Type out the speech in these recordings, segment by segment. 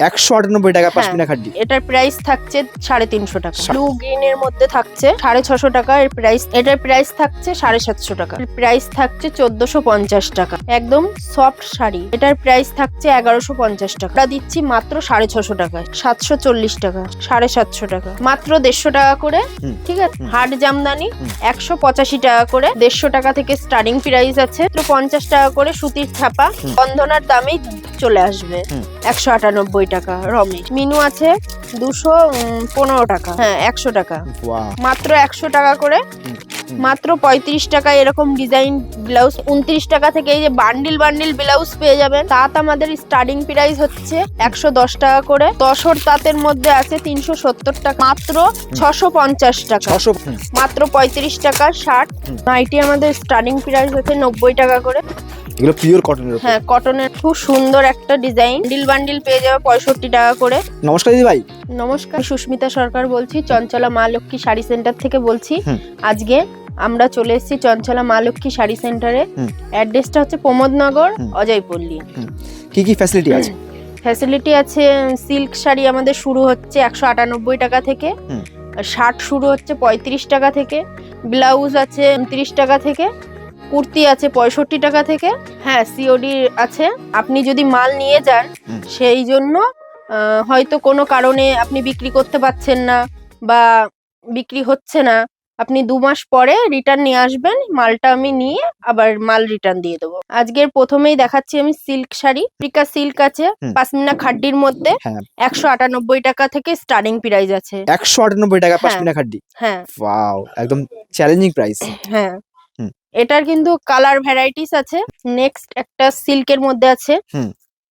198 টাকা হ্যাঁ, পশমিনা খাড্ডি। এটার প্রাইস থাকছে 350 টাকা। ব্লু গ্রিন এর মধ্যে থাকছে 650 টাকা এর প্রাইস। এটার প্রাইস থাকছে 750 টাকা। এর প্রাইস থাকছে 1450 টাকা। একদম সফট শাড়ি, এটার প্রাইস থাকছে 1150 টাকা। আমরা দিচ্ছি মাত্র 650 টাকায়। 740 টাকা, 750 টাকা, মাত্র 150 টাকা করে। ঠিক আছে, হাট জামদানি 185 টাকা করে। 150 টাকা থেকে স্টার্টিং প্রাইস আছে। 50 টাকা করে সুতির ছাপা বন্ধনার দামেই চলে আসবে। 198 টাকা। রমেশ মিনু আছে 215 টাকা। হ্যাঁ, 100 টাকা, মাত্র 100 টাকা করে। মাত্র 35 টাকা এরকম ডিজাইন ব্লাউজ। 29 টাকা থেকে এই যে বান্ডিল বান্ডিল ব্লাউজ পেয়ে যাবেন। তাঁত আমাদের স্টার্টিং প্রাইস হচ্ছে 110 টাকা করে। 10 তাঁতের মধ্যে আছে 370 টাকা, মাত্র 650 টাকা। মাত্র 35 টাকা শার্ট। নাইটি আমাদের স্টার্টিং প্রাইস হচ্ছে 90 টাকা করে। এগুলো পিওর কটনের। হ্যাঁ, কটনের খুব সুন্দর একটা ডিজাইন। বান্ডিল বান্ডিল পেয়ে যাবে 65 টাকা করে। নমস্কার দিদি ভাই। নমস্কার, সুস্মিতা সরকার বলছি, চঞ্চলা মা লক্ষ্মী শাড়ি সেন্টার থেকে বলছি। আজকে আমরা চলে এসেছি চঞ্চলা মা লক্ষ্মী শাড়ি সেন্টারে। অ্যাড্রেসটা হচ্ছে প্রমোদনগর, অজয়পল্লী। কি কি ফ্যাসিলিটি আছে? ফ্যাসিলিটি আছে, সিল্ক শাড়ি আমাদের শুরু হচ্ছে 198 টাকা থেকে। শার্ট শুরু হচ্ছে 35 টাকা থেকে। ব্লাউজ আছে 29 টাকা থেকে। কুর্তি আছে 65 টাকা থেকে। হ্যাঁ, সিওডি আছে। আপনি যদি মাল নিয়ে যান, সেই জন্য হয়তো কোনো কারণে আপনি বিক্রি করতে পারছেন না বা বিক্রি হচ্ছে না, আপনি 2 মাস পরে রিটার্ন নিয়ে আসবেন। মালটা আমি নিয়ে আবার মাল রিটার্ন দিয়ে দেবো। আজকের প্রথমেই দেখাচ্ছি আমি সিল্ক শাড়ি। প্রিকা সিল্ক আছে পাশমিনা খাড্ডির মধ্যে। 198 টাকা থেকে স্টার্টিং প্রাইস আছে। 198 টাকা পশমিনা খাড্ডি। হ্যাঁ, ওয়াও, একদম চ্যালেঞ্জিং প্রাইস। হ্যাঁ, এটার কিন্তু কালার ভ্যারাইটিস আছে। নেক্সট একটা সিল্কের মধ্যে আছে,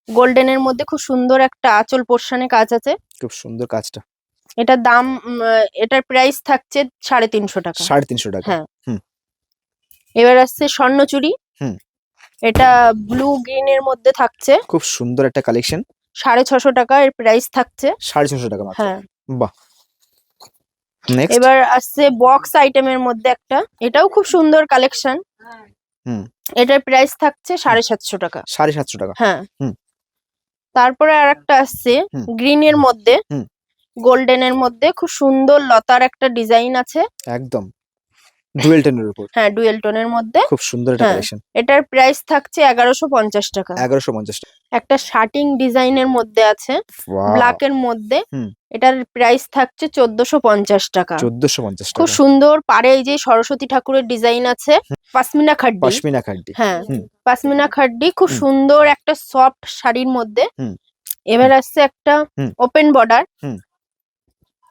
গোল্ডেনের মধ্যে খুব সুন্দর একটা আঁচল পোর্শনে কাজ আছে। খুব সুন্দর কাজটা। এটার দাম, এটার প্রাইস থাকছে 350 টাকা। 350 টাকা। হ্যাঁ। এবার আসছে স্বর্ণচুরি। এটা ব্লু গ্রিন এর মধ্যে থাকছে। খুব সুন্দর একটা কালেকশন। 650 টাকা এর প্রাইস থাকছে। 650 টাকা মাত্র। হ্যাঁ, বাহ। নেক্সট এবার আসছে বক্স আইটেমের মধ্যে একটা, এটাও খুব সুন্দর কালেকশন। এটার প্রাইস থাকছে 750 টাকা। 750 টাকা। হ্যাঁ। তারপরে আরেকটা আসছে গ্রিন এর মধ্যে, গোল্ডেনের মধ্যে খুব সুন্দর লতার একটা ডিজাইন আছে। একদম ডুয়েল টোনের উপর। হ্যাঁ, ডুয়েল টোনের মধ্যে খুব সুন্দর একটা কালেকশন। এটার প্রাইস থাকছে 1150 টাকা। 1150 টাকা। একটা শার্টিং ডিজাইনের মধ্যে আছে ব্ল্যাক এর মধ্যে। এটার প্রাইস থাকছে 1450 টাকা। 1450 টাকা। খুব সুন্দর পাড়ে এই যে সরস্বতী ঠাকুরের ডিজাইন আছে। পাশমিনা খাড্ডি। পশমিনা খাড্ডি। হ্যাঁ, পাশমিনা খাড্ডি খুব সুন্দর একটা সফট শাড়ির মধ্যে। এবার আসছে একটা ওপেন বর্ডার,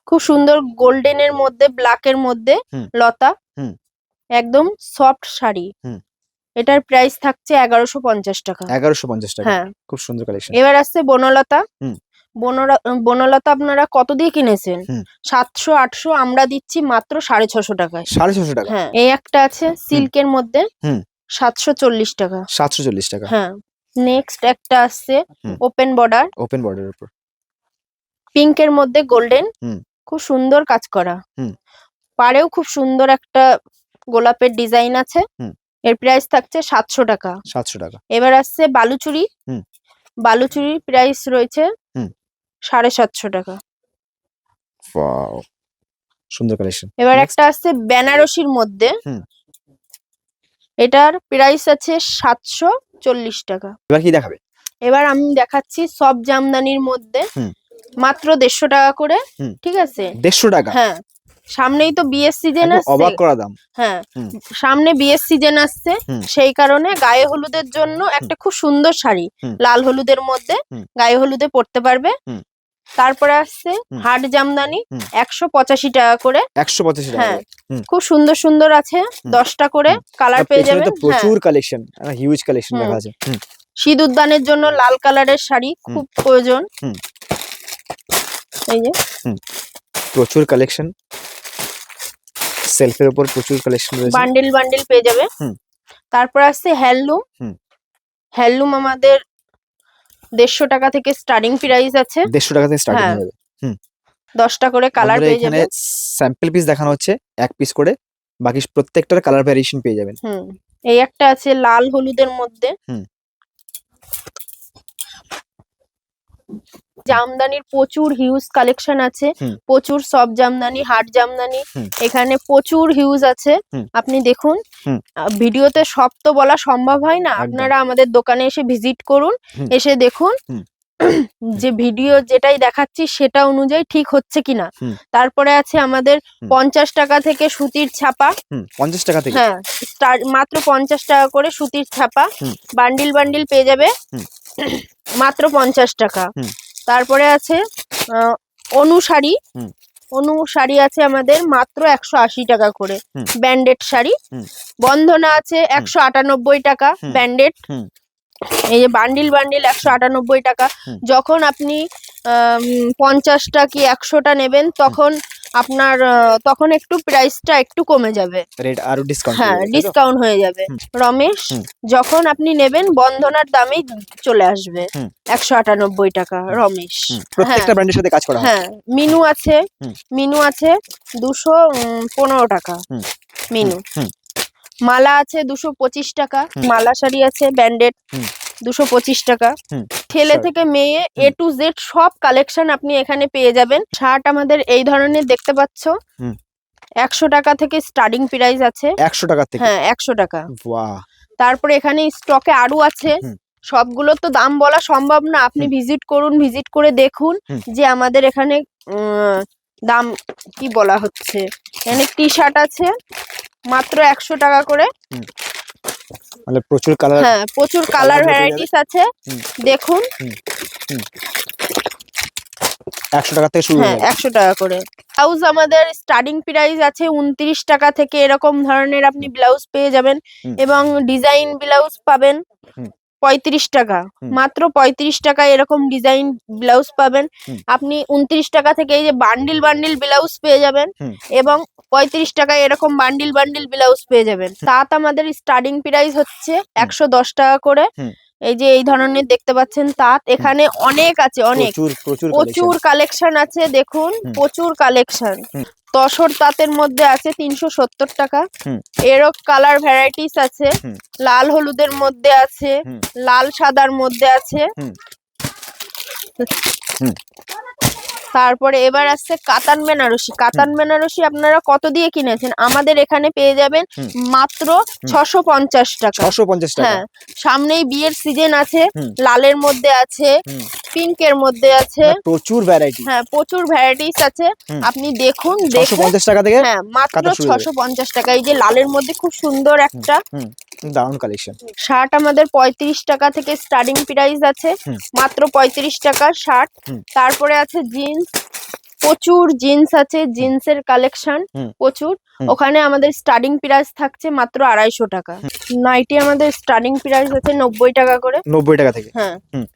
খুব সুন্দর গোল্ডেনের মধ্যে ব্ল্যাক এর মধ্যে লতা, একদম সফট শাড়ি। এটার প্রাইস থাকছে 1150 টাকা। 1150 টাকা। হ্যাঁ, খুব সুন্দর কালেকশন। এবার আসছে বনলতা। বনলতা আপনারা কত দিয়ে কিনেছেন? 700 800, আমরা দিচ্ছি মাত্র 650 টাকায়। 650 টাকা। হ্যাঁ, এই একটা আছে সিল্কের মধ্যে 740 টাকা। 740 টাকা। হ্যাঁ, নেক্সট একটা আসছে ওপেন বর্ডার, ওপেন বর্ডারের উপর পিঙ্কের মধ্যে গোল্ডেন, খুব সুন্দর কাজ করা। পাড়েও খুব সুন্দর একটা গোলাপের ডিজাইন আছে। এর প্রাইস থাকছে 700 টাকা। 700 টাকা। এবার আসছে বালুচুরি। বালুচুরির প্রাইস রয়েছে 750 টাকা। ওয়াও, সুন্দর কালেকশন। এবার একটা আসছে বেনারসির মধ্যে, এটার প্রাইস আছে 740 টাকা। এবার কি দেখাবে? এবার আমি দেখাচ্ছি সব জামদানির মধ্যে, মাত্র 150 টাকা করে। ঠিক আছে, 150 টাকা। হ্যাঁ, সামনেই তো বিয়ের সিজন আসছে। অবাক করা দাম। হ্যাঁ, সামনে বিয়ের সিজন আসছে, সেই কারণে গায়ে হলুদের জন্য একটা খুব সুন্দর শাড়ি, লাল হলুদের মধ্যে গায়ে হলুদে পরতে পারবে। তারপরে আসছে হাট জামদানি 185 টাকা করে। 185 টাকা। হ্যাঁ, খুব সুন্দর সুন্দর আছে, 10টা করে কালার পেয়ে যাবেন। প্রচুর কালেকশন, হিউজ কালেকশন দেখা আছে। সিঁদুর দানের জন্য লাল কালারের শাড়ি খুব প্রয়োজন। এই যে প্রচুর কালেকশন, সেলফের উপর প্রচুর কালেকশন রয়েছে। বান্ডিল বান্ডিল পেয়ে যাবে। তারপর আসছে হ্যান্ডলুম। হ্যান্ডলুম আমাদের 150 টাকা থেকে স্টার্টিং প্রাইস আছে। 150 টাকা থেকে স্টার্টিং হয়ে যাবে। 10টা করে কালার পেয়ে যাবে। এখানে স্যাম্পল পিস দেখানো হচ্ছে, এক পিস করে, বাকি প্রত্যেকটার কালার ভ্যারিয়েশন পেয়ে যাবেন। এই একটা আছে লাল হলুদের মধ্যে। জামদানির প্রচুর হিউজ কালেকশন আছে, হুম। প্রচুর সব জামদানি, হাট জামদানি, হুম। এখানে প্রচুর হিউজ আছে। হুম। আপনি দেখুন, হুম। ভিডিওতে সব তো বলা সম্ভব হয় না, একদম। আপনারা আমাদের দোকানে এসে ভিজিট করুন, হুম। এসে দেখুন হুম। যে ভিডিও যেটাই দেখাচ্ছি সেটা অনুযায়ী ঠিক হচ্ছে কিনা। হুম। তারপরে আছে আমাদের হুম। 50 টাকা থেকে সুতির ছাপা, 50 টাকা থেকে? হ্যাঁ মাত্র 50 টাকা করে সুতির ছাপা, হুম। বান্ডিল বান্ডিল পেয়ে যাবে হুম। মাত্র 50 টাকা। হুম। তারপরে আছে অনু শাড়ি, হুম। অনু শাড়ি আছে আমাদের মাত্র 180 টাকা করে, হুম। ব্যান্ডেড শাড়ি। হুম। বন্ধনা আছে 198 টাকা হুম। ব্যান্ডেড। হুম। এই যে বান্ডিল বান্ডিল 198 টাকা। হুম। যখন আপনি 50টা কি 100টা নেবেন তখন আপনার তখন একটু প্রাইসটা একটু কমে যাবে, রেট আরো ডিসকাউন্ট হ্যাঁ ডিসকাউন্ট হয়ে যাবে। হুম। রমেশ হুম। যখন আপনি নেবেন বন্ধনার দামেই চলে আসবে হুম। 198 টাকা রমেশ। প্রত্যেকটা ব্র্যান্ডের সাথে কাজ করা হয়? হ্যাঁ মিনু আছে, হুম। মিনু আছে 215 টাকা হুম। মিনু। হুম। মালা আছে 225 টাকা, হুম। মালা শাড়ি আছে ব্যান্ডেড হুম। 225 টাকা। হুম। ছেলে Shirt। থেকে মেয়ে হুম। A to Z সব কালেকশন আপনি এখানে পেয়ে যাবেন। শার্ট আমাদের এই ধরনের দেখতে পাচ্ছ, হুম। 100 টাকা থেকে স্টার্টিং প্রাইস আছে। 100 টাকা থেকে? হ্যাঁ 100 টাকা। বাহ! তারপরে এখানে স্টকে আরো আছে, হুম। সবগুলো তো দাম বলা সম্ভব না, আপনি হুম। ভিজিট করুন, ভিজিট করে দেখুন হুম। যে আমাদের এখানে দাম কি বলা হচ্ছে। এখানে টি শার্ট আছে মাত্র 100 টাকা করে। মানে প্রচুর কালার, হ্যাঁ প্রচুর কালার কালারগুলো পেয়ে ভ্যারাইটিস আছে, হুম। দেখুন। 100 টাকা থেকে শুরু হয়ে হ্যাঁ যাবে? 100 টাকা করে। ব্লাউজ আমাদের স্টার্টিং প্রাইস আছে 29 টাকা থেকে, এরকম ধরনের আপনি ব্লাউজ পেয়ে যাবেন। হুম। এবং ডিজাইন ব্লাউজ পাবেন হুম। 35 টাকা, হুম। মাত্র 35 টাকায় এরকম ডিজাইন ব্লাউজ পাবেন। হুম। আপনি 29 টাকা থেকে এই যে বান্ডিল বান্ডিল ব্লাউজ পেয়ে যাবেন, হুম। এবং 35 টাকায় এরকম বান্ডিল বান্ডিল ব্লাউজ পেয়ে যাবেন। তাঁত আমাদের স্টার্টিং প্রাইস হচ্ছে 110 টাকা করে। হুম। এই যে এই ধরনের দেখতে পাচ্ছেন তাঁত, এখানে অনেক আছে, অনেক প্রচুর প্রচুর প্রচুর কালেকশন আছে, দেখুন হুম। প্রচুর কালেকশন। হুম। তসর তাঁতের মধ্যে আছে 370 টাকা। হুম। এরও কালার ভ্যারাইটিস আছে, হুম। লাল হলুদের মধ্যে আছে, হুম। লাল সাদার মধ্যে আছে। হুম। হুম। তারপরে এবার আসছে কাতান বেনারসি। কাতান বেনারসি আপনারা কত দিয়ে কিনেছেন? আমাদের এখানে পেয়ে যাবেন হুম। মাত্র 650 টাকা। 650 টাকা? হ্যাঁ সামনেই বিয়ের সিজন আছে, হুম। লালের মধ্যে আছে, হুম। পিঙ্কের মধ্যে আছে, প্রচুর ভ্যারাইটি। হ্যাঁ প্রচুর ভ্যারাইটিস আছে। হুম। আপনি দেখুন, দেখে 650 টাকা থেকে হ্যাঁ মাত্র কাতান শুরু হয়ে যাবে। 650 টাকা। এই যে লালের মধ্যে খুব সুন্দর একটা হুম। দারুণ কালেকশন। শার্ট আমাদের 35 টাকা থেকে স্টার্টিং প্রাইস আছে, হুম। মাত্র 35 টাকার শার্ট। হুম। তারপরে আছে জিন্স, প্রচুর জিন্স আছে, জিন্সের কালেকশন হুম। প্রচুর। হুম। ওখানে আমাদের স্টার্টিং প্রাইস থাকছে মাত্র 250 টাকা। নাইটি আমাদের স্টার্টিং প্রাইস আছে 90 টাকা করে। 90 টাকা থেকে? হ্যাঁ হুম।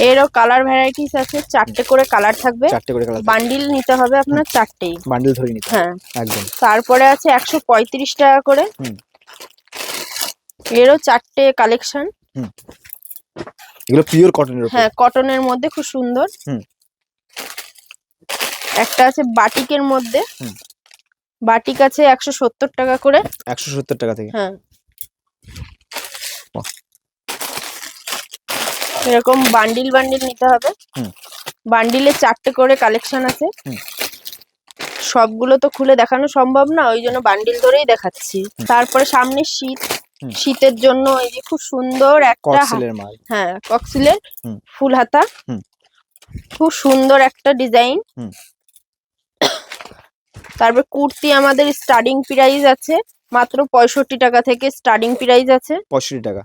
এরও কালার ভ্যারাইটিস আছে, 4টে করে কালার থাকবে। 4টে করে কালার। বান্ডিল নিতে হবে আপনার 4টেই, বান্ডিল ধরে নিতে হবে। হ্যাঁ একদম। তারপরে আছে 135 টাকা করে। হুম। এরও 4টে কালেকশন। হুম। এগুলো পিওর কটনের উপর? হ্যাঁ কটনের মধ্যে খুব সুন্দর। হুম। একটা আছে বাটিকের মধ্যে, হুম। বাটিক আছে 170 টাকা করে। 170 টাকা থেকে? হ্যাঁ বাহ। এরকম বান্ডিল বান্ডিল নিতে হবে। হুম। বান্ডিলে 4টে করে কালেকশন আছে। হুম। সবগুলো তো খুলে দেখানো সম্ভব না, ওই জন্য বান্ডিল ধরেই দেখাচ্ছি। তারপরে সামনে শীত, হুম। শীতের জন্য এই যে খুব সুন্দর একটা কক্সিলের মাল। হ্যাঁ কক্সিলের হুম। ফুল হাতা, হুম। খুব সুন্দর একটা ডিজাইন। হুম। তারপর কুর্তি আমাদের স্টার্টিং প্রাইস আছে মাত্র 65 টাকা থেকে স্টার্টিং প্রাইস আছে। 65 টাকা?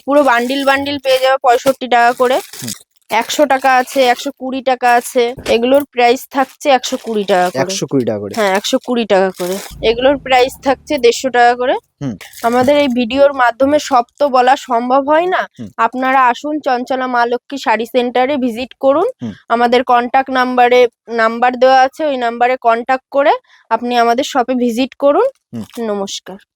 পুরো বান্ডিল বান্ডিল পেয়ে যাবে 65 টাকা করে। হুম। 100 টাকা আছে, 120 টাকা আছে, এগুলোর প্রাইস থাকছে 120 টাকা করে। 120 টাকা করে? হ্যাঁ 120 টাকা করে। এগুলোর প্রাইস থাকছে 150 টাকা করে। হুম। আমাদের এই ভিডিওর মাধ্যমে সব তো বলা সম্ভব হয় না, হুম। আপনারা আসুন চঞ্চলা মা লক্ষ্মী শাড়ি সেন্টারে ভিজিট করুন। হুম। আমাদের কন্টাক্ট নাম্বার দেওয়া আছে, ওই নাম্বারে কন্টাক্ট করে আপনি আমাদের শপে ভিজিট করুন। হুম। নমস্কার।